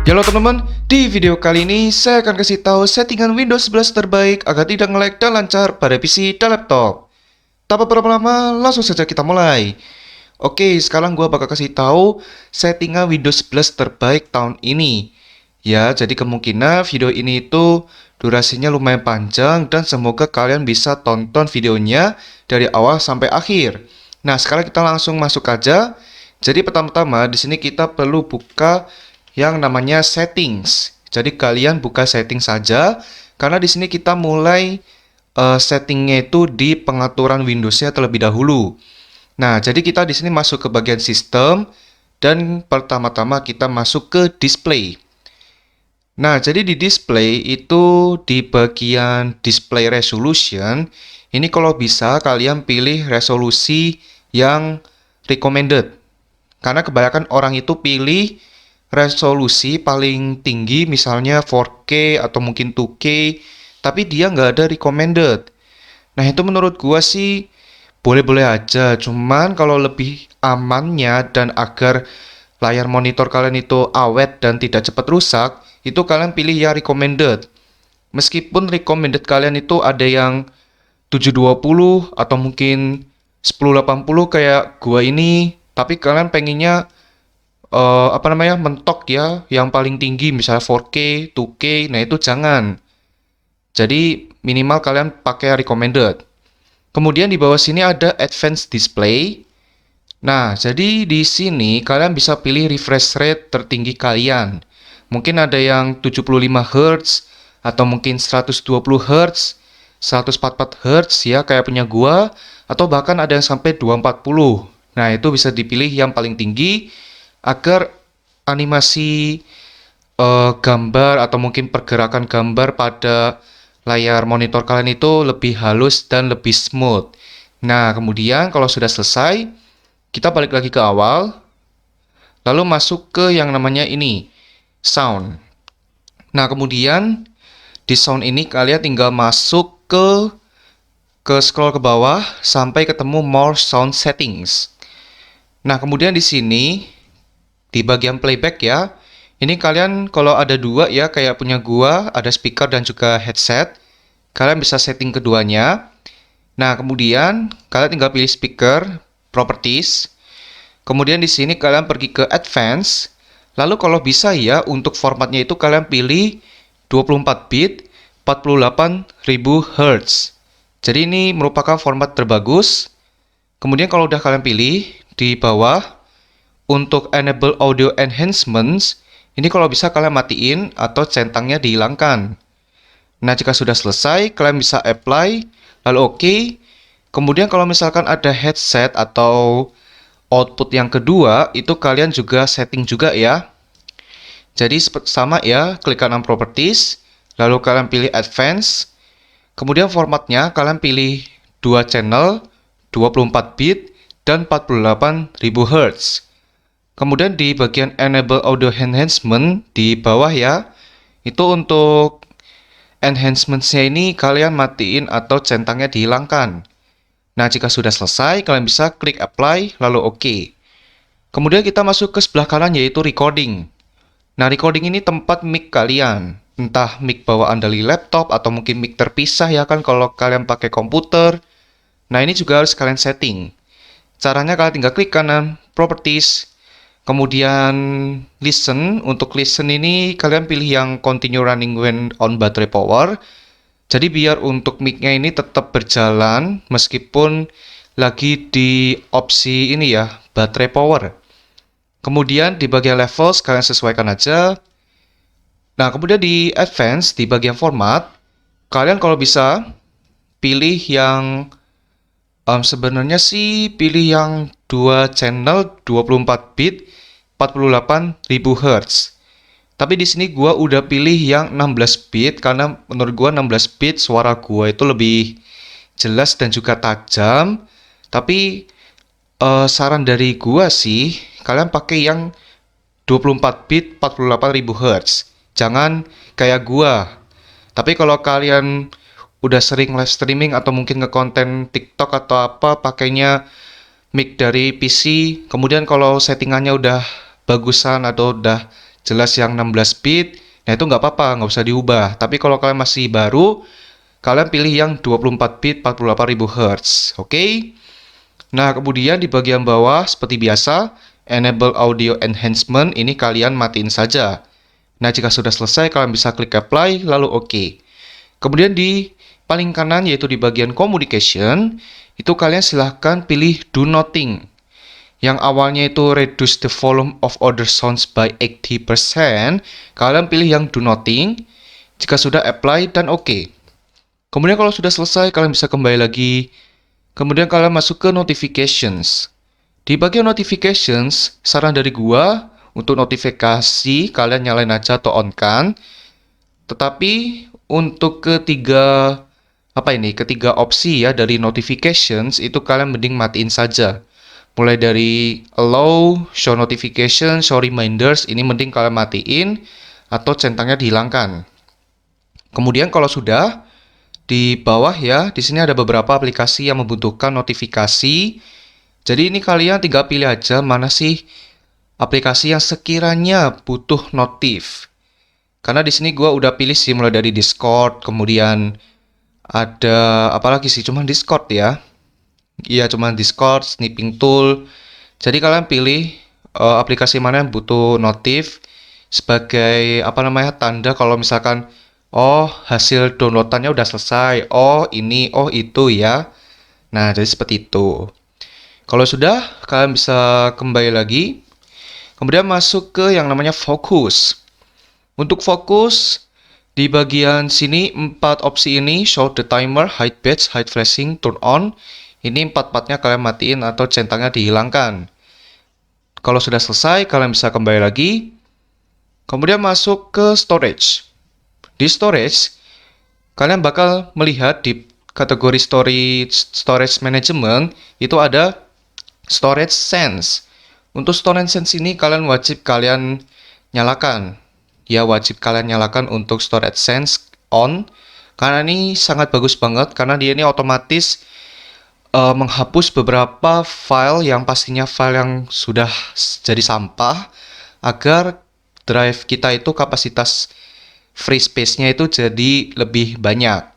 Halo teman-teman, di video kali ini saya akan kasih tahu settingan Windows 11 terbaik agar tidak nge-lag dan lancar pada PC dan laptop. Tanpa berlama-lama, langsung saja kita mulai. Oke, sekarang gua bakal kasih tahu settingan Windows 11 terbaik tahun ini. Ya, jadi kemungkinan video ini itu durasinya lumayan panjang dan semoga kalian bisa tonton videonya dari awal sampai akhir. Nah, sekarang kita langsung masuk aja. Jadi pertama-tama di sini kita perlu buka yang namanya settings. Jadi kalian buka setting saja karena di sini kita mulai settingnya itu di pengaturan Windows-nya terlebih dahulu. Nah, jadi kita di sini masuk ke bagian sistem dan pertama-tama kita masuk ke display. Nah, jadi di display itu di bagian display resolution, ini kalau bisa kalian pilih resolusi yang recommended. Karena kebanyakan orang itu pilih resolusi paling tinggi misalnya 4K atau mungkin 2K, tapi dia nggak ada recommended. Nah, itu menurut gua sih boleh-boleh aja, cuman kalau lebih amannya dan agar layar monitor kalian itu awet dan tidak cepat rusak, itu kalian pilih yang recommended. Meskipun recommended kalian itu ada yang 720 atau mungkin 1080 kayak gua ini, tapi kalian pengennya mentok ya, yang paling tinggi misalnya 4K, 2K, nah itu jangan. Jadi minimal kalian pakai recommended. Kemudian di bawah sini ada advanced display. Nah, jadi di sini kalian bisa pilih refresh rate tertinggi kalian. Mungkin ada yang 75 Hz atau mungkin 120 Hz, 144 Hz ya kayak punya gua, atau bahkan ada yang sampai 240. Nah, itu bisa dipilih yang paling tinggi agar animasi gambar atau mungkin pergerakan gambar pada layar monitor kalian itu lebih halus dan lebih smooth. Nah, kemudian kalau sudah selesai, kita balik lagi ke awal, lalu masuk ke yang namanya ini, sound. Nah, kemudian di sound ini kalian tinggal masuk ke scroll ke bawah sampai ketemu more sound settings. Nah, kemudian di sini di bagian playback ya, ini kalian kalau ada dua ya kayak punya gua, ada speaker dan juga headset, kalian bisa setting keduanya. Nah, kemudian kalian tinggal pilih speaker, properties. Kemudian di sini kalian pergi ke advance. Lalu kalau bisa ya untuk formatnya itu kalian pilih 24 bit 48.000 Hz. Jadi ini merupakan format terbagus. Kemudian kalau udah kalian pilih di bawah untuk enable audio enhancements, ini kalau bisa kalian matiin atau centangnya dihilangkan. Nah, jika sudah selesai, kalian bisa apply, lalu OK. Kemudian kalau misalkan ada headset atau output yang kedua, itu kalian juga setting juga ya. Jadi sama ya, klik kanan properties, lalu kalian pilih advance. Kemudian formatnya kalian pilih 2 channel, 24 bit, dan 48.000 Hz. Kemudian di bagian enable audio enhancement di bawah ya, itu untuk enhancements-nya ini kalian matiin atau centangnya dihilangkan. Nah, jika sudah selesai, kalian bisa klik apply lalu OK. Kemudian kita masuk ke sebelah kanan yaitu recording. Nah, recording ini tempat mic kalian. Entah mic bawaan dari laptop atau mungkin mic terpisah ya kan kalau kalian pakai komputer. Nah, ini juga harus kalian setting. Caranya kalian tinggal klik kanan properties. Kemudian listen, untuk listen ini kalian pilih yang continue running when on battery power. Jadi biar untuk mic-nya ini tetap berjalan meskipun lagi di opsi ini ya, baterai power. Kemudian di bagian levels kalian sesuaikan aja. Nah, kemudian di advance, di bagian format, kalian kalau bisa pilih yang sebenarnya sih pilih yang 2 channel 24 bit 48.000 Hz. Tapi di sini gua udah pilih yang 16 bit karena menurut gua 16 bit suara gua itu lebih jelas dan juga tajam. Tapi saran dari gua sih kalian pakai yang 24 bit 48.000 Hz. Jangan kayak gua. Tapi kalau kalian udah sering live streaming atau mungkin nge-konten TikTok atau apa pakainya mic dari PC, kemudian kalau settingannya udah bagusan atau udah jelas yang 16 bit, nah itu nggak apa-apa, nggak usah diubah. Tapi kalau kalian masih baru, kalian pilih yang 24 bit 48.000 Hz. Oke? Nah, kemudian di bagian bawah seperti biasa, Enable Audio Enhancement ini kalian matiin saja. Nah, jika sudah selesai, kalian bisa klik Apply, lalu OK. Kemudian di paling kanan, yaitu di bagian Communication, itu kalian silahkan pilih Do Nothing. Yang awalnya itu Reduce the volume of other sounds by 80%, kalian pilih yang Do Nothing. Jika sudah Apply dan OK. Kemudian kalau sudah selesai, kalian bisa kembali lagi. Kemudian kalian masuk ke Notifications. Di bagian Notifications, saran dari gua, untuk notifikasi kalian nyalain aja atau on kan. Tetapi untuk ketiga opsi ya dari notifications itu kalian mending matiin saja. Mulai dari allow, show notification, show reminders ini mending kalian matiin atau centangnya dihilangkan. Kemudian kalau sudah di bawah ya, di sini ada beberapa aplikasi yang membutuhkan notifikasi. Jadi ini kalian tinggal pilih aja mana sih aplikasi yang sekiranya butuh notif. Karena di sini gua udah pilih sih mulai dari Discord, kemudian ada apalagi sih, cuman Discord ya. Iya, cuman Discord, Snipping Tool. Jadi kalian pilih aplikasi mana yang butuh notif sebagai tanda kalau misalkan oh hasil downloadannya udah selesai, oh ini, oh itu ya. Nah, jadi seperti itu. Kalau sudah, kalian bisa kembali lagi. Kemudian masuk ke yang namanya fokus. Untuk fokus, di bagian sini 4 opsi ini, show the timer, hide batch, hide flashing, turn on. Ini 4-4-nya kalian matiin atau centangnya dihilangkan. Kalau sudah selesai, kalian bisa kembali lagi. Kemudian masuk ke storage. Di storage, kalian bakal melihat di kategori storage management itu ada storage sense. Untuk storage sense ini kalian wajib nyalakan. Ya, wajib kalian nyalakan untuk storage sense on. Karena ini sangat bagus banget karena dia ini otomatis menghapus beberapa file yang pastinya file yang sudah jadi sampah agar drive kita itu kapasitas free space-nya itu jadi lebih banyak.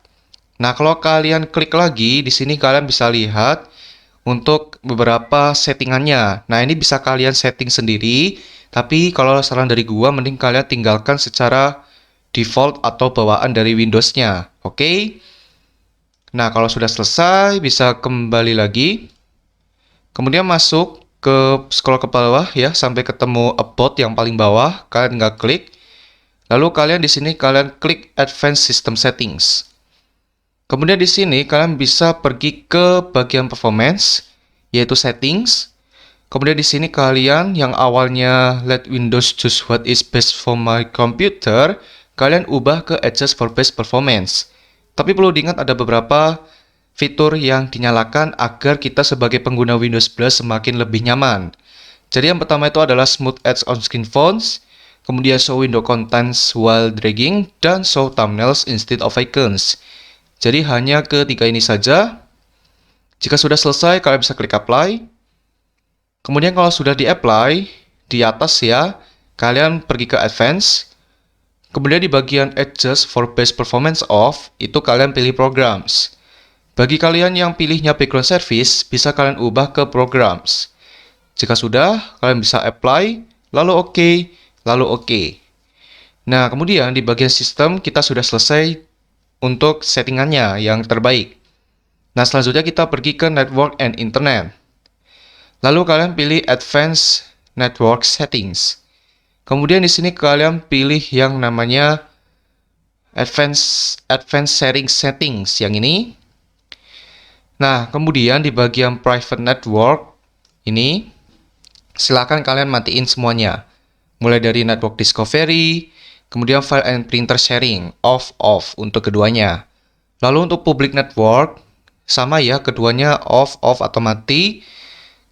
Nah, kalau kalian klik lagi di sini kalian bisa lihat untuk beberapa settingannya. Nah, ini bisa kalian setting sendiri, tapi kalau saran dari gua mending kalian tinggalkan secara default atau bawaan dari Windows-nya. Oke? Nah, kalau sudah selesai bisa kembali lagi. Kemudian masuk scroll ke bawah ya sampai ketemu about yang paling bawah, kalian nggak klik. Lalu kalian di sini kalian klik Advanced System Settings. Kemudian di sini kalian bisa pergi ke bagian performance, yaitu settings. Kemudian di sini kalian yang awalnya let Windows choose what is best for my computer, kalian ubah ke adjust for best performance. Tapi perlu diingat ada beberapa fitur yang dinyalakan agar kita sebagai pengguna Windows 11 semakin lebih nyaman. Jadi yang pertama itu adalah smooth edge on screen fonts, kemudian show window contents while dragging, dan show thumbnails instead of icons. Jadi hanya ketiga ini saja. Jika sudah selesai, kalian bisa klik apply. Kemudian kalau sudah di-apply, di atas ya, kalian pergi ke advance. Kemudian di bagian adjust for best performance off, itu kalian pilih programs. Bagi kalian yang pilihnya background service, bisa kalian ubah ke programs. Jika sudah, kalian bisa apply, lalu OK, lalu OK. Nah, kemudian di bagian sistem kita sudah selesai untuk settingannya yang terbaik. Nah, selanjutnya kita pergi ke Network and Internet. Lalu kalian pilih Advanced Network Settings. Kemudian di sini kalian pilih yang namanya Advanced Sharing Settings yang ini. Nah, kemudian di bagian Private Network ini, silakan kalian matiin semuanya. Mulai dari Network Discovery, kemudian File and Printer Sharing, off untuk keduanya. Lalu untuk Public Network, sama ya, keduanya off atau mati.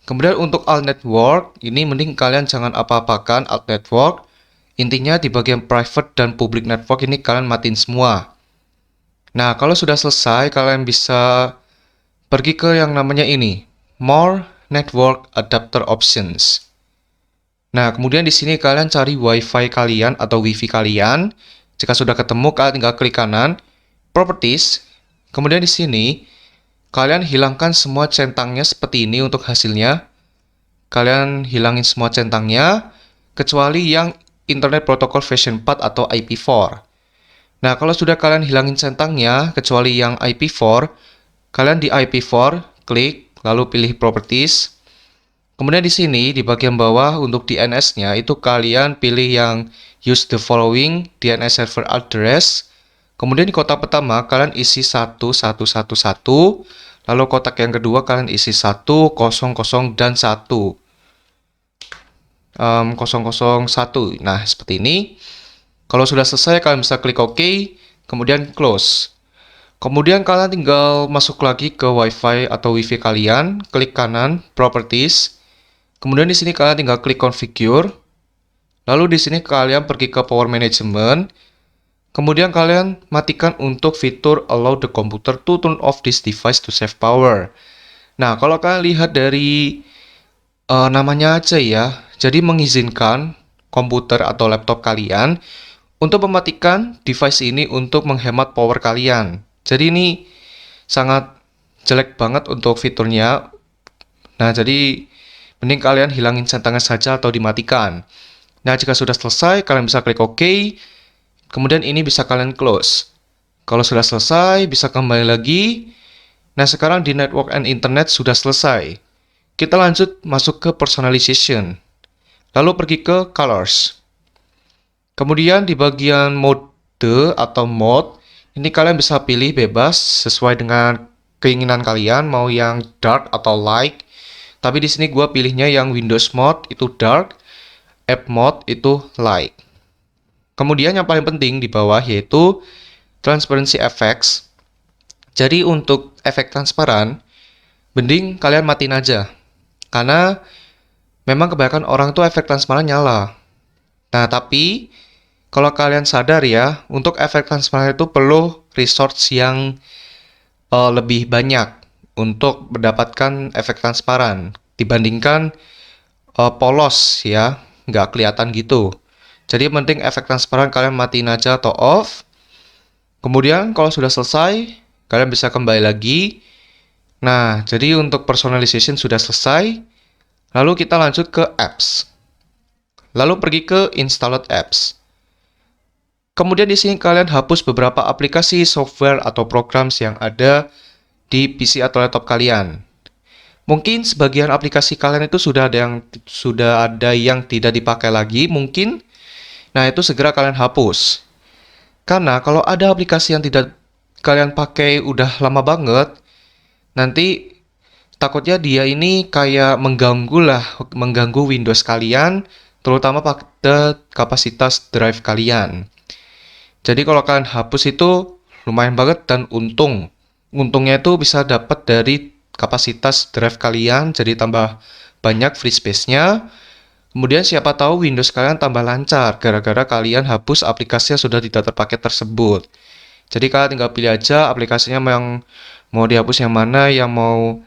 Kemudian untuk Alt Network, ini mending kalian jangan apa-apakan Alt Network. Intinya di bagian Private dan Public Network ini kalian matiin semua. Nah, kalau sudah selesai, kalian bisa pergi ke yang namanya ini, More Network Adapter Options. Nah, kemudian di sini kalian cari WiFi kalian atau WiFi kalian. Jika sudah ketemu, kalian tinggal klik kanan, Properties. Kemudian di sini, kalian hilangkan semua centangnya seperti ini untuk hasilnya. Kalian hilangin semua centangnya, kecuali yang Internet Protocol version 4 atau IP4. Nah, kalau sudah kalian hilangin centangnya, kecuali yang IP4, kalian di IP4, klik, lalu pilih Properties. Kemudian di sini, di bagian bawah untuk DNS-nya, itu kalian pilih yang Use the following DNS server address. Kemudian di kotak pertama, kalian isi 1111. Lalu kotak yang kedua, kalian isi 100 dan 1. 001. Nah, seperti ini. Kalau sudah selesai, kalian bisa klik OK, kemudian close. Kemudian kalian tinggal masuk lagi ke WiFi atau WiFi kalian, klik kanan, Properties. Kemudian di sini kalian tinggal klik Configure. Lalu di sini kalian pergi ke Power Management. Kemudian kalian matikan untuk fitur Allow the computer to turn off this device to save power. Nah, kalau kalian lihat dari namanya aja ya, jadi mengizinkan komputer atau laptop kalian untuk mematikan device ini untuk menghemat power kalian. Jadi ini sangat jelek banget untuk fiturnya. Nah, jadi mending kalian hilangin centangnya saja atau dimatikan. Nah, jika sudah selesai, kalian bisa klik OK. Kemudian ini bisa kalian close. Kalau sudah selesai, bisa kembali lagi. Nah, sekarang di network and internet sudah selesai. Kita lanjut masuk ke personalization. Lalu pergi ke colors. Kemudian di bagian mode atau mode, ini kalian bisa pilih bebas sesuai dengan keinginan kalian, mau yang dark atau light. Tapi di sini gua pilihnya yang Windows mode itu dark, app mode itu light. Kemudian yang paling penting di bawah yaitu transparency effects. Jadi untuk efek transparan, mending kalian matiin aja. Karena memang kebanyakan orang tuh efek transparan nyala. Nah, tapi kalau kalian sadar ya, untuk efek transparan itu perlu resource yang lebih banyak untuk mendapatkan efek transparan dibandingkan polos ya, nggak kelihatan gitu. Jadi penting efek transparan kalian matiin aja atau off. Kemudian kalau sudah selesai, kalian bisa kembali lagi. Nah, jadi untuk personalization sudah selesai. Lalu kita lanjut ke apps. Lalu pergi ke installed apps. Kemudian di sini kalian hapus beberapa aplikasi, software, atau program yang ada di PC atau laptop kalian. Mungkin sebagian aplikasi kalian itu sudah ada yang tidak dipakai lagi, mungkin. Nah, itu segera kalian hapus. Karena kalau ada aplikasi yang tidak kalian pakai udah lama banget, nanti takutnya dia ini kayak mengganggu Windows kalian, terutama pada kapasitas drive kalian. Jadi kalau kalian hapus itu lumayan banget dan untungnya itu bisa dapat dari kapasitas drive kalian, jadi tambah banyak free space-nya. Kemudian siapa tahu Windows kalian tambah lancar gara-gara kalian hapus aplikasi yang sudah tidak terpakai tersebut. Jadi kalian tinggal pilih aja aplikasinya yang mau dihapus yang mana, yang mau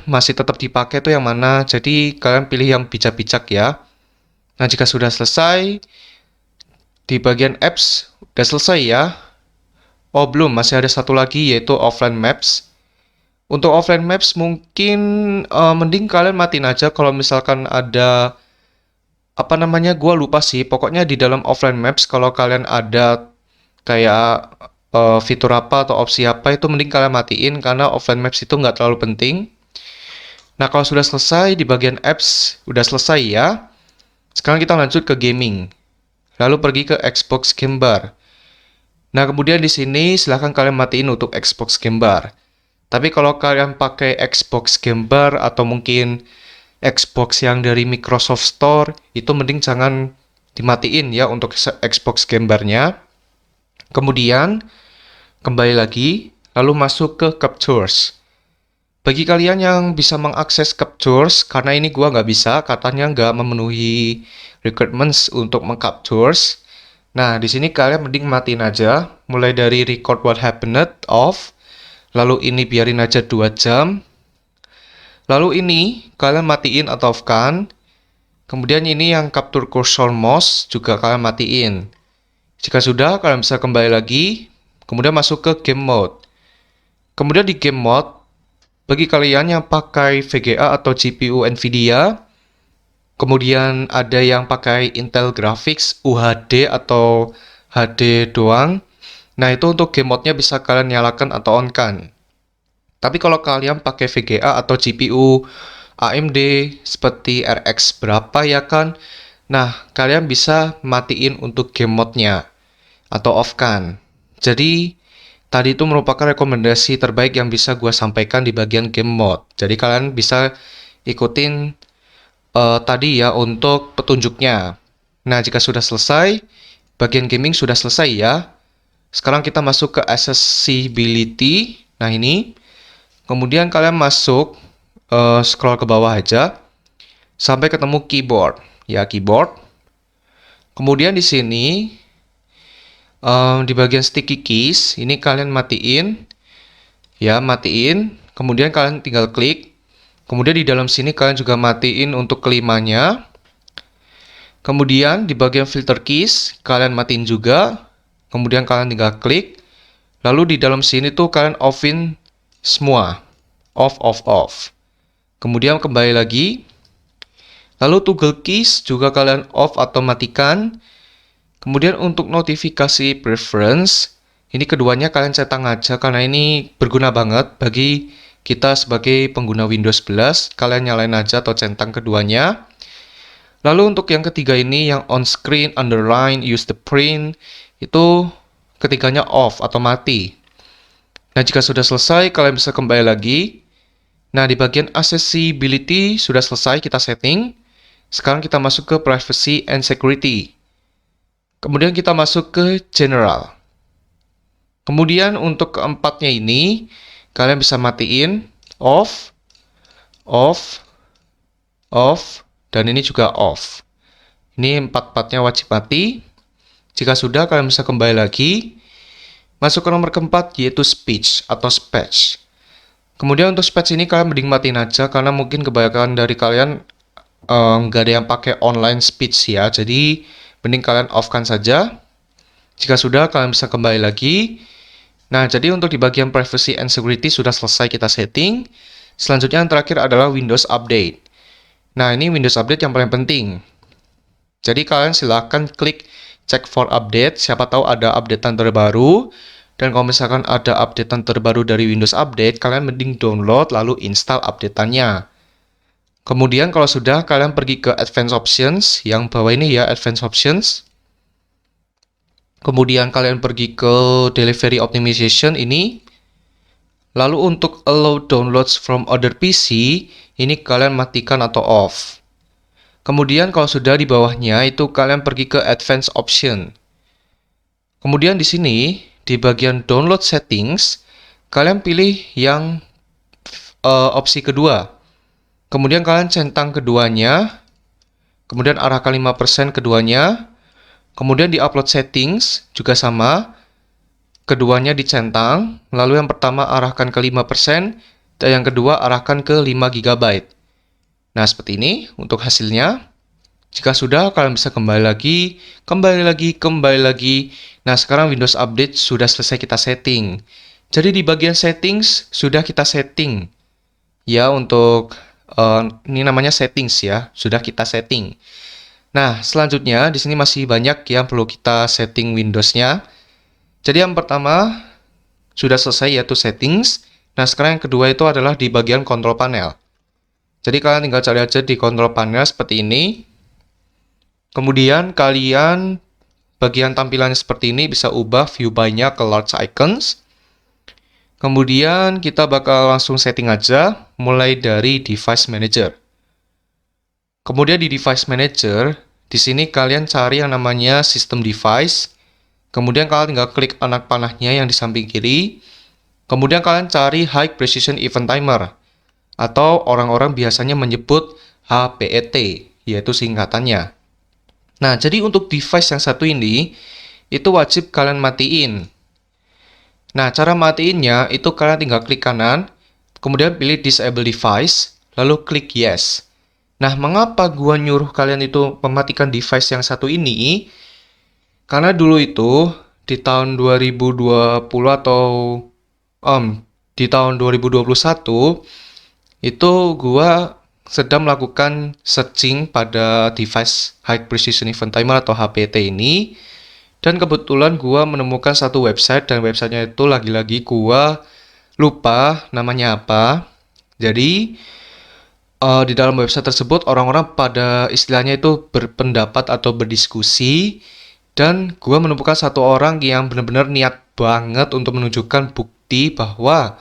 masih tetap dipakai itu yang mana. Jadi kalian pilih yang bijak-bijak ya. Nah, jika sudah selesai, di bagian apps udah selesai ya. Oh belum, masih ada satu lagi yaitu offline maps. Untuk offline maps mungkin mending kalian matiin aja kalau misalkan ada gua lupa sih. Pokoknya di dalam offline maps kalau kalian ada kayak fitur apa atau opsi apa itu mending kalian matiin karena offline maps itu nggak terlalu penting. Nah, kalau sudah selesai di bagian apps udah selesai ya. Sekarang kita lanjut ke gaming. Lalu pergi ke Xbox Game Bar. Nah, kemudian di sini silahkan kalian matiin untuk Xbox Game Bar. Tapi kalau kalian pakai Xbox Game Bar atau mungkin Xbox yang dari Microsoft Store, itu mending jangan dimatiin ya untuk Xbox Game Bar-nya. Kemudian, kembali lagi, lalu masuk ke Captures. Bagi kalian yang bisa mengakses Captures, karena ini gua nggak bisa, katanya nggak memenuhi requirements untuk mengcaptures. Nah, di sini kalian mending matiin aja, mulai dari record what happened off, lalu ini biarin aja 2 jam. Lalu ini kalian matiin atau off-kan. Kemudian ini yang capture cursor mouse juga kalian matiin. Jika sudah, kalian bisa kembali lagi, kemudian masuk ke game mode. Kemudian di game mode, bagi kalian yang pakai VGA atau GPU Nvidia, kemudian ada yang pakai Intel Graphics UHD atau HD doang. Nah, itu untuk game mode-nya bisa kalian nyalakan atau on-kan. Tapi kalau kalian pakai VGA atau GPU AMD seperti RX berapa ya kan? Nah, kalian bisa matiin untuk game mode-nya atau off-kan. Jadi, tadi itu merupakan rekomendasi terbaik yang bisa gue sampaikan di bagian game mode. Jadi, kalian bisa ikutin tadi ya untuk petunjuknya. Nah, jika sudah selesai, bagian gaming sudah selesai ya. Sekarang kita masuk ke accessibility. Nah, ini. Kemudian kalian masuk, scroll ke bawah aja, sampai ketemu keyboard. Ya, keyboard. Kemudian di sini, di bagian sticky keys, ini kalian matiin. Ya, matiin. Kemudian kalian tinggal klik. Kemudian di dalam sini kalian juga matiin untuk kelimanya. Kemudian di bagian filter keys, kalian matiin juga. Kemudian kalian tinggal klik. Lalu di dalam sini tuh kalian offin semua. Off. Kemudian kembali lagi. Lalu toggle keys juga kalian off atau matikan. Kemudian untuk notifikasi preference, ini keduanya kalian centang aja karena ini berguna banget bagi kita sebagai pengguna Windows 11. Kalian nyalain aja atau centang keduanya. Lalu untuk yang ketiga ini yang on screen, underline, use the print, itu ketiganya off atau mati. Nah, jika sudah selesai, kalian bisa kembali lagi. Nah, di bagian accessibility sudah selesai kita setting. Sekarang kita masuk ke privacy and security. Kemudian kita masuk ke general. Kemudian untuk keempatnya ini, kalian bisa matiin off, dan ini juga off. Ini empat-empatnya wajib mati. Jika sudah, kalian bisa kembali lagi. Masuk ke nomor keempat, yaitu speech atau speech. Kemudian untuk speech ini kalian mending matiin aja, karena mungkin kebanyakan dari kalian nggak ada yang pakai online speech ya. Jadi, mending kalian off-kan saja. Jika sudah, kalian bisa kembali lagi. Nah, jadi untuk di bagian privacy and security sudah selesai kita setting. Selanjutnya yang terakhir adalah Windows Update. Nah, ini Windows Update yang paling penting. Jadi kalian silahkan klik check for update, siapa tahu ada updatean terbaru. Dan kalau misalkan ada updatean terbaru dari Windows Update, kalian mending download lalu install updateannya. Kemudian kalau sudah, kalian pergi ke Advanced Options, yang bawah ini ya, Advanced Options. Kemudian kalian pergi ke Delivery Optimization ini. Lalu untuk Allow Downloads from Other PC, ini kalian matikan atau off. Kemudian kalau sudah di bawahnya, itu kalian pergi ke Advanced Option. Kemudian di sini, di bagian Download Settings, kalian pilih yang opsi kedua. Kemudian kalian centang keduanya, kemudian arahkan 5% keduanya, kemudian di upload settings juga sama, keduanya dicentang, lalu yang pertama arahkan ke 5%, dan yang kedua arahkan ke 5 GB. Nah, seperti ini untuk hasilnya. Jika sudah, kalian bisa kembali lagi. Nah, sekarang Windows Update sudah selesai kita setting. Jadi di bagian settings sudah kita setting. Ya, untuk ini namanya settings ya, sudah kita setting. Nah, selanjutnya di sini masih banyak yang perlu kita setting Windows-nya. Jadi yang pertama sudah selesai yaitu settings. Nah, sekarang yang kedua itu adalah di bagian control panel. Jadi kalian tinggal cari aja di control panel seperti ini. Kemudian kalian bagian tampilannya seperti ini bisa ubah view by-nya ke large icons. Kemudian kita bakal langsung setting aja mulai dari device manager. Kemudian di device manager, di sini kalian cari yang namanya system device. Kemudian kalian tinggal klik anak panahnya yang di samping kiri. Kemudian kalian cari high precision event timer. Atau orang-orang biasanya menyebut HPET, yaitu singkatannya. Nah, jadi untuk device yang satu ini, itu wajib kalian matiin. Nah, cara matiinnya itu kalian tinggal klik kanan, kemudian pilih disable device. lalu klik yes. Nah, mengapa gua nyuruh kalian itu mematikan device yang satu ini? Karena dulu itu di tahun 2020 atau di tahun 2021 itu gua sedang melakukan searching pada device High Precision Event Timer atau HPT ini, dan kebetulan gua menemukan satu website, dan websitenya itu lagi-lagi gua lupa namanya apa. Jadi di dalam website tersebut orang-orang pada istilahnya itu berpendapat atau berdiskusi, dan gue menemukan satu orang yang benar-benar niat banget untuk menunjukkan bukti bahwa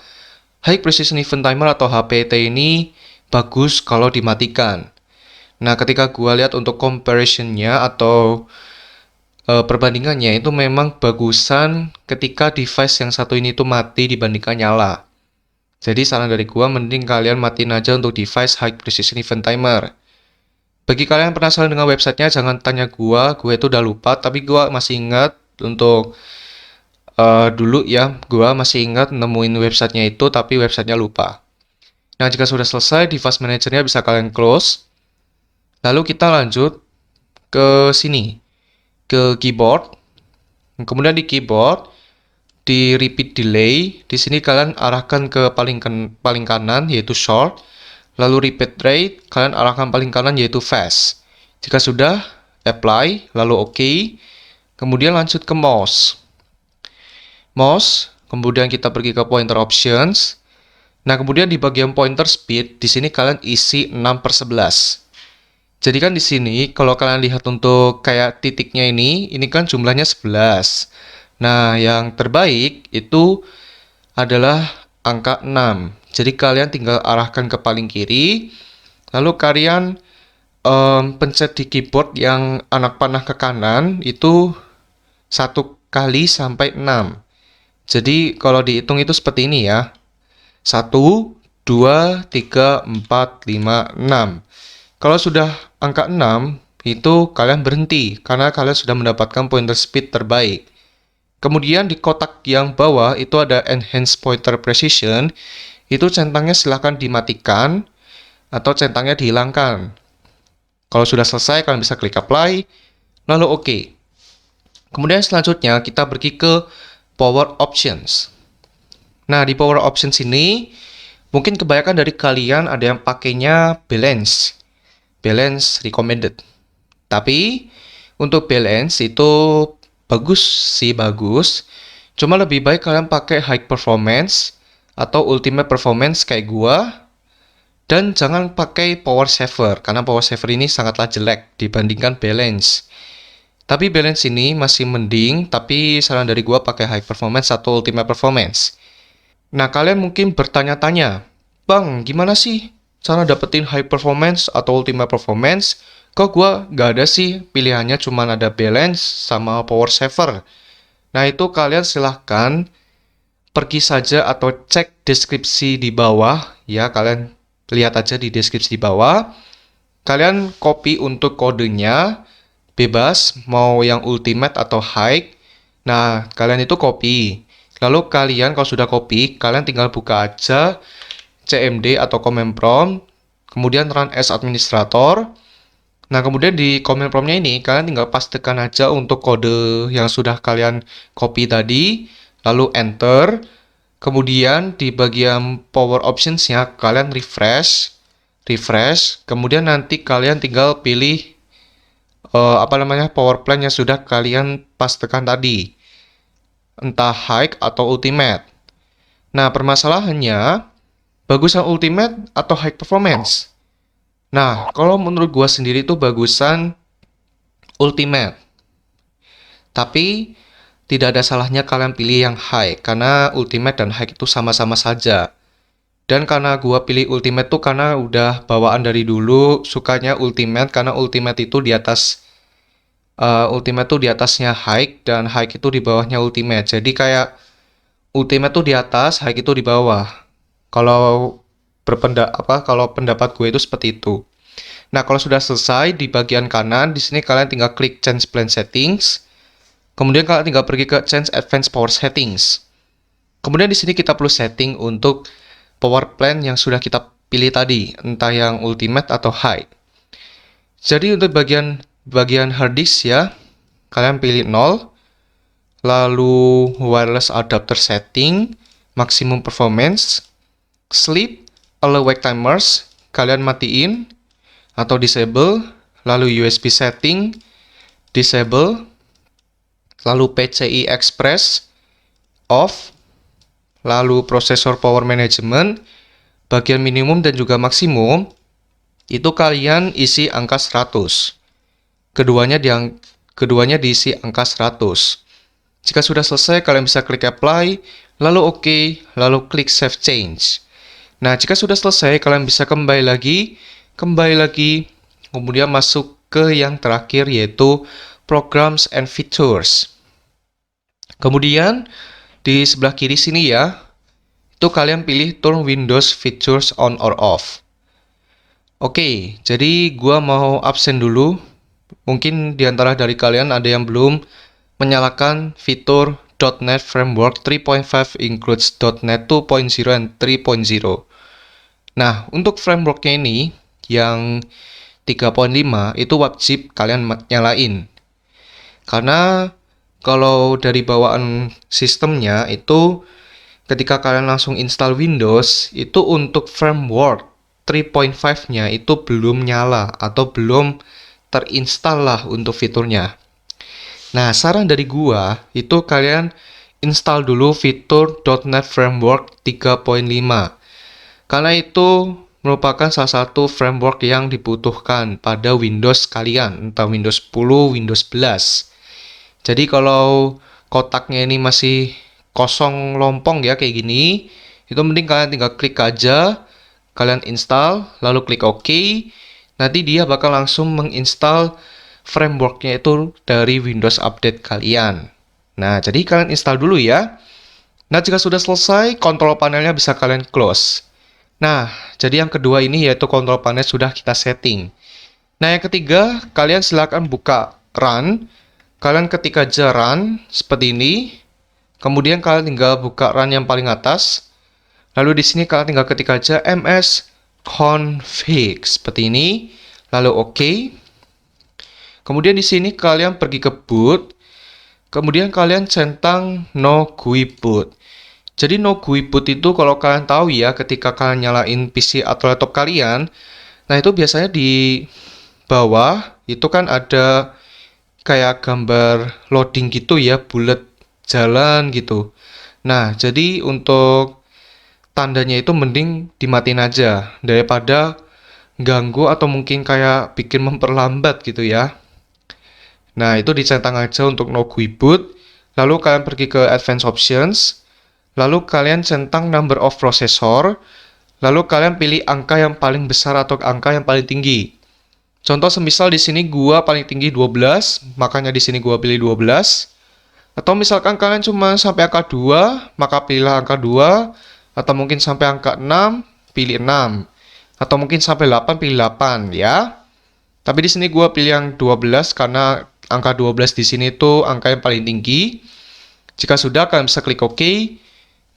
High Precision Event Timer atau HPT ini bagus kalau dimatikan. Nah, ketika gue lihat untuk comparisonnya atau perbandingannya, itu memang bagusan ketika device yang satu ini tuh mati dibandingkan nyala. Jadi saran dari gua mending kalian matiin aja untuk device High Precision Event Timer. Bagi kalian yang penasaran dengan websitenya, jangan tanya gue itu udah lupa, tapi gua masih ingat untuk dulu ya, gua masih ingat nemuin websitenya itu, tapi websitenya lupa. Nah, jika sudah selesai, device managernya bisa kalian close. Lalu kita lanjut ke sini, ke keyboard. Kemudian di keyboard, di repeat delay, di sini kalian arahkan ke paling kanan yaitu short, lalu repeat rate kalian arahkan paling kanan yaitu fast. Jika sudah, apply, lalu OK. Kemudian lanjut ke mouse. Mouse, kemudian kita pergi ke pointer options. Nah, kemudian di bagian pointer speed, di sini kalian isi 6/11. Jadi kan di sini kalau kalian lihat untuk kayak titiknya ini kan jumlahnya 11. Nah, yang terbaik itu adalah angka 6. Jadi kalian tinggal arahkan ke paling kiri, lalu kalian pencet di keyboard yang anak panah ke kanan itu 1 kali sampai 6. Jadi kalau dihitung itu seperti ini ya. 1, 2, 3, 4, 5, 6. Kalau sudah angka 6, itu kalian berhenti karena kalian sudah mendapatkan pointer speed terbaik. Kemudian di kotak yang bawah itu ada Enhance Pointer Precision. Itu centangnya silahkan dimatikan atau centangnya dihilangkan. Kalau sudah selesai, kalian bisa klik Apply, lalu OK. Kemudian selanjutnya kita pergi ke Power Options. Nah, di Power Options ini, mungkin kebanyakan dari kalian ada yang pakainya Balance. Balance recommended. Tapi untuk balance itu bagus sih, bagus. Cuma lebih baik kalian pakai high performance atau ultimate performance kayak gua. Dan jangan pakai power saver karena power saver ini sangatlah jelek dibandingkan balance. Tapi balance ini masih mending, tapi saran dari gua pakai high performance atau ultimate performance. Nah, kalian mungkin bertanya-tanya, "Bang, gimana sih cara dapetin high performance atau ultimate performance? Kok gua nggak ada sih pilihannya, cuma ada balance sama power saver?" Nah, itu kalian silahkan pergi saja atau cek deskripsi di bawah ya, kalian lihat aja di deskripsi di bawah. Kalian copy untuk kodenya, bebas mau yang ultimate atau high. Nah, kalian itu copy. Lalu kalian kalau sudah copy, kalian tinggal buka aja CMD atau command prompt, kemudian run as administrator. Nah, kemudian di command prompt-nya ini, kalian tinggal pastekan aja untuk kode yang sudah kalian copy tadi, lalu enter. Kemudian di bagian power options-nya, kalian refresh, kemudian nanti kalian tinggal pilih power plan yang sudah kalian pastekan tadi, entah high atau ultimate. Nah, permasalahannya, bagusan ultimate atau high performance? Nah, kalau menurut gua sendiri tuh bagusan ultimate. Tapi tidak ada salahnya kalian pilih yang high karena ultimate dan high itu sama-sama saja. Dan karena gua pilih ultimate tuh karena udah bawaan dari dulu sukanya ultimate, karena ultimate itu di atas ultimate tuh di atasnya high dan high itu di bawahnya ultimate. Jadi kayak ultimate tuh di atas, high itu di bawah. Kalau kalau pendapat gue itu seperti itu. Nah, kalau sudah selesai di bagian kanan, di sini kalian tinggal klik Change Plan Settings. Kemudian kalian tinggal pergi ke Change Advanced Power Settings. Kemudian di sini kita perlu setting untuk power plan yang sudah kita pilih tadi, entah yang ultimate atau high. Jadi untuk bagian hard disk ya, kalian pilih 0, lalu wireless adapter setting, maximum performance, sleep, allow wake timers, kalian matiin atau disable, lalu USB setting, disable, lalu PCI Express, off, lalu prosesor power management, bagian minimum dan juga maksimum, itu kalian isi angka 100. Keduanya diisi angka 100. Jika sudah selesai, kalian bisa klik apply, lalu OK, lalu klik save change. Nah, jika sudah selesai, kalian bisa kembali lagi, kemudian masuk ke yang terakhir yaitu Programs and Features. Kemudian di sebelah kiri sini ya, itu kalian pilih Turn Windows Features on or off. Oke, jadi gua mau absen dulu. Mungkin di antara dari kalian ada yang belum menyalakan fitur .NET Framework 3.5 includes .NET 2.0 and 3.0. Nah, untuk frameworknya ini yang 3.5 itu wajib kalian nyalain. Karena kalau dari bawaan sistemnya itu ketika kalian langsung install Windows, itu untuk framework 3.5-nya itu belum nyala atau belum terinstall lah untuk fiturnya. Nah, saran dari gua itu kalian install dulu fitur .NET Framework 3.5. Karena itu merupakan salah satu framework yang dibutuhkan pada Windows kalian, entah Windows 10, Windows 11. Jadi kalau kotaknya ini masih kosong lompong ya kayak gini, itu mending kalian tinggal klik aja, kalian install, lalu klik OK. Nanti dia bakal langsung menginstal frameworknya itu dari Windows Update kalian. Nah, jadi kalian install dulu ya. Nah, jika sudah selesai, kontrol panelnya bisa kalian close. Nah, jadi yang kedua ini yaitu kontrol panel sudah kita setting. Nah, yang ketiga, kalian silakan buka run. Kalian ketik aja run seperti ini. Kemudian kalian tinggal buka run yang paling atas. Lalu di sini kalian tinggal ketik aja ms config seperti ini. Lalu OK. Kemudian di sini kalian pergi ke boot. Kemudian kalian centang no GUI boot. Jadi no GUI boot itu kalau kalian tahu ya, ketika kalian nyalain PC atau laptop kalian, nah itu biasanya di bawah itu kan ada kayak gambar loading gitu ya, bulat jalan gitu. Nah, jadi untuk tandanya itu mending dimatiin aja daripada ganggu atau mungkin kayak bikin memperlambat gitu ya. Nah, itu dicentang aja untuk no GUI boot. Lalu kalian pergi ke Advanced Options. Lalu kalian centang number of processor. Lalu kalian pilih angka yang paling besar atau angka yang paling tinggi. Contoh semisal di sini gua paling tinggi 12, makanya di sini gua pilih 12. Atau misalkan kalian cuma sampai angka 2, maka pilihlah angka 2. Atau mungkin sampai angka 6, pilih 6. Atau mungkin sampai 8, pilih 8 ya. Tapi di sini gua pilih yang 12 karena angka 12 di sini tuh angka yang paling tinggi. Jika sudah, kalian bisa klik OK.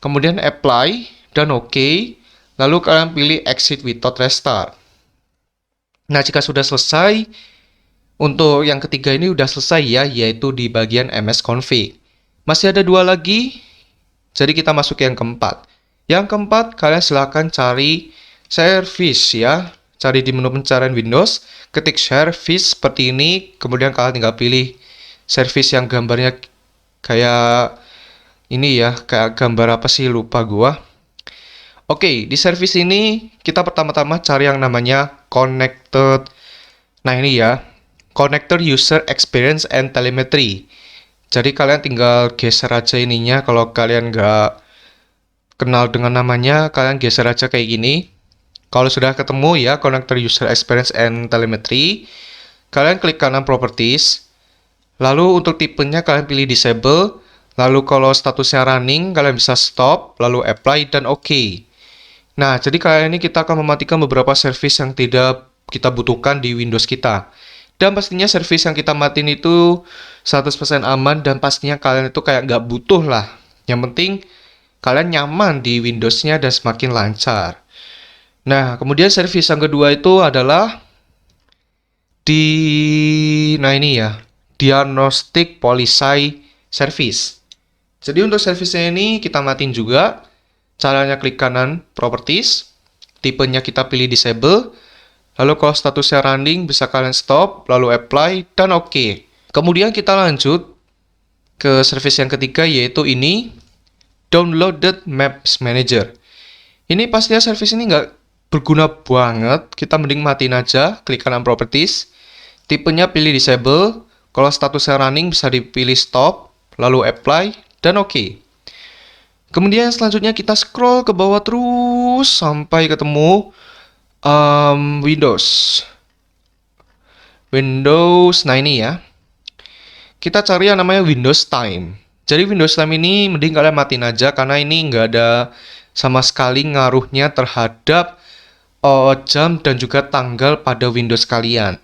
Kemudian apply dan OK. Lalu kalian pilih exit without restart. Nah, jika sudah selesai, untuk yang ketiga ini udah selesai ya, yaitu di bagian MS config. Masih ada dua lagi, jadi kita masuk ke yang keempat. Yang keempat, kalian silahkan cari service ya. Cari di menu pencarian Windows, ketik service seperti ini, kemudian kalian tinggal pilih service yang gambarnya kayak ini ya, kayak gambar apa sih, lupa gua. Oke, di service ini kita pertama-tama cari yang namanya connected. Nah, ini ya, connector user experience and telemetry. Jadi kalian tinggal geser aja ininya. Kalau kalian nggak kenal dengan namanya, kalian geser aja kayak gini. Kalau sudah ketemu ya connector user experience and telemetry, kalian klik kanan properties. Lalu untuk tipenya kalian pilih disable. Lalu kalau statusnya running, kalian bisa stop, lalu apply dan OK. Nah, jadi kali ini kita akan mematikan beberapa service yang tidak kita butuhkan di Windows kita. Dan pastinya service yang kita matiin itu 100% aman dan pastinya kalian itu kayak nggak butuh lah. Yang penting kalian nyaman di Windows-nya dan semakin lancar. Nah, kemudian service yang kedua itu adalah nah ini ya, diagnostic policy service. Jadi untuk servisnya ini kita matiin juga. Caranya klik kanan properties, tipenya kita pilih disable, lalu kalau statusnya running bisa kalian stop, lalu apply, dan oke. Kemudian kita lanjut ke service yang ketiga yaitu ini, downloaded maps manager. Ini pastinya service ini nggak berguna banget, kita mending matiin aja, klik kanan properties, tipenya pilih disable, kalau statusnya running bisa dipilih stop, lalu apply, dan oke. Kemudian selanjutnya kita scroll ke bawah terus sampai ketemu Windows. Nah ini ya. Kita cari yang namanya Windows Time. Jadi Windows Time ini mending kalian matiin aja karena ini nggak ada sama sekali ngaruhnya terhadap jam dan juga tanggal pada Windows kalian.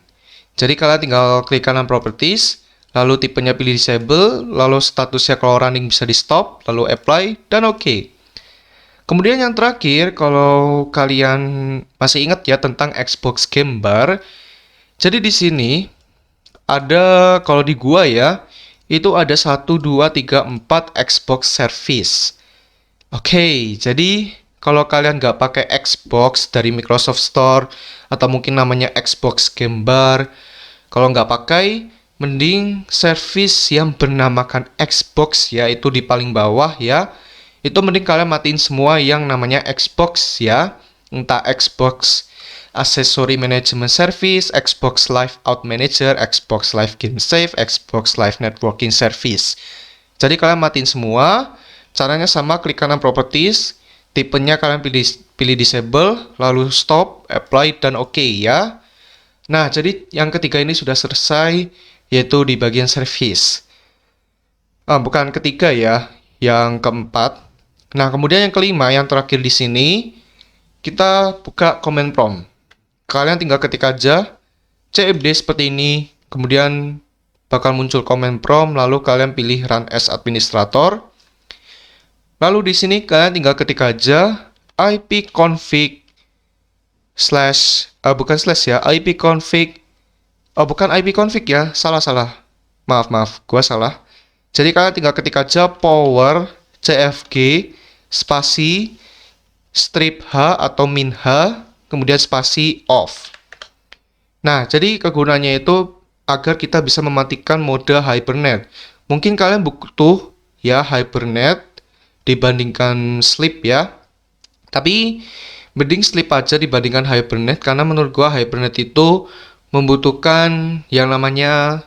Jadi kalian tinggal klik kanan properties, lalu tipenya pilih disable, lalu statusnya kalau running bisa di stop, lalu apply, dan oke. Kemudian yang terakhir, kalau kalian masih ingat ya tentang Xbox Game Bar, jadi di sini ada, kalau di gua ya, itu ada 1, 2, 3, 4 Xbox Service. Oke, jadi kalau kalian nggak pakai Xbox dari Microsoft Store, atau mungkin namanya Xbox Game Bar, kalau nggak pakai, mending service yang bernamakan Xbox ya, itu di paling bawah ya. Itu mending kalian matiin semua yang namanya Xbox ya. Entah Xbox Accessory Management Service, Xbox Live Out Manager, Xbox Live Game Save, Xbox Live Networking Service. Jadi kalian matiin semua. Caranya sama, klik kanan properties, tipenya kalian pilih disable, lalu stop, apply, dan oke ya. Nah, jadi yang ketiga ini sudah selesai, yaitu di bagian service. Bukan ketiga ya, yang keempat. Nah, kemudian yang kelima, yang terakhir di sini, kita buka command prompt. Kalian tinggal ketik aja cmd seperti ini, kemudian bakal muncul command prompt, lalu kalian pilih run as administrator. Lalu di sini kalian tinggal ketik aja ipconfig ipconfig. Bukan ipconfig ya, salah. Maaf, gua salah. Jadi kalian tinggal ketik aja power cfg spasi strip h atau min h, kemudian spasi off. Nah, jadi kegunaannya itu agar kita bisa mematikan mode hibernate. Mungkin kalian butuh ya hibernate dibandingkan sleep ya. Tapi mending sleep aja dibandingkan hibernate karena menurut gua hibernate itu membutuhkan yang namanya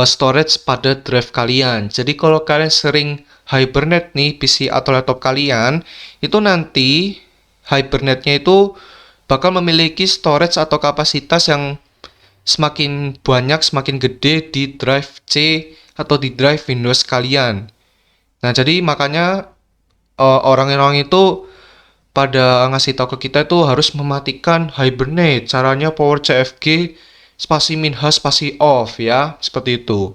storage pada drive kalian. Jadi kalau kalian sering hibernate nih PC atau laptop kalian, itu nanti hibernate-nya itu bakal memiliki storage atau kapasitas yang semakin banyak, semakin gede di drive C atau di drive Windows kalian. Nah, jadi makanya orang-orang itu pada ngasih tahu ke kita itu harus mematikan hibernate. Caranya power cfg spasi min h spasi off ya, seperti itu.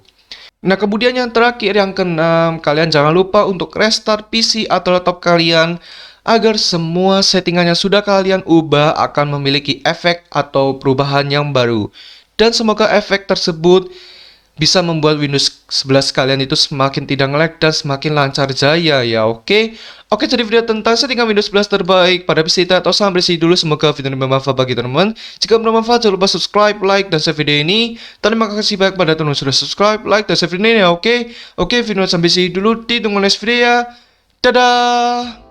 Nah, kemudian yang terakhir, yang keenam, kalian jangan lupa untuk restart PC atau laptop kalian agar semua settingannya sudah kalian ubah akan memiliki efek atau perubahan yang baru. Dan semoga efek tersebut bisa membuat Windows 11 kalian itu semakin tidak nge-lag dan semakin lancar jaya ya, oke? Oke, jadi video tentang settingan Windows 11 terbaik pada PC atau sampai sini dulu. Semoga video ini bermanfaat bagi teman-teman. Jika bermanfaat, jangan lupa subscribe, like, dan share video ini. Terima kasih banyak pada teman-teman sudah subscribe, like, dan share video ini ya, oke? Oke, video sampai sini dulu. Ditunggu next video ya. Dadah!